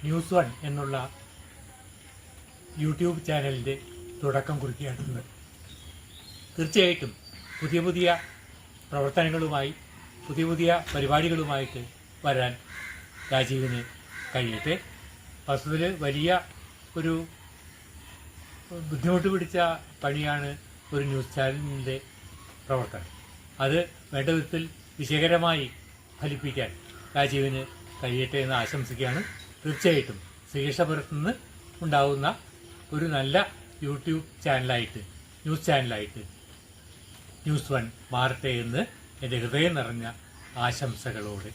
News one എന്നുള്ള YouTube ചാനലിൻ്റെ തുടക്കം കുറിക്കുകയാണ്. തീർച്ചയായിട്ടും പുതിയ പുതിയ പ്രവർത്തനങ്ങളുമായി പുതിയ പുതിയ പരിപാടികളുമായിട്ട് വരാൻ രാജീവിന് കഴിയട്ടെ. വസ്തുതയിൽ വലിയ ഒരു ബുദ്ധിമുട്ട് പിടിച്ച പണിയാണ് ഒരു ന്യൂസ് ചാനലിൻ്റെ പ്രവർത്തനം. അത് വേണ്ട വിധത്തിൽ വിജയകരമായി ഫലിപ്പിക്കാൻ രാജീവിന് കഴിയട്ടെ എന്ന് ആശംസിക്കുകയാണ്. തീർച്ചയായിട്ടും ശ്രീകൃഷ്ണപുരത്ത് നിന്ന് ഉണ്ടാകുന്ന ഒരു നല്ല യൂട്യൂബ് ചാനലായിട്ട് ന്യൂസ് ചാനലായിട്ട് ന്യൂസ് വൺ മാറട്ടെ എന്ന് എൻ്റെ ഹൃദയം നിറഞ്ഞ ആശംസകളോട്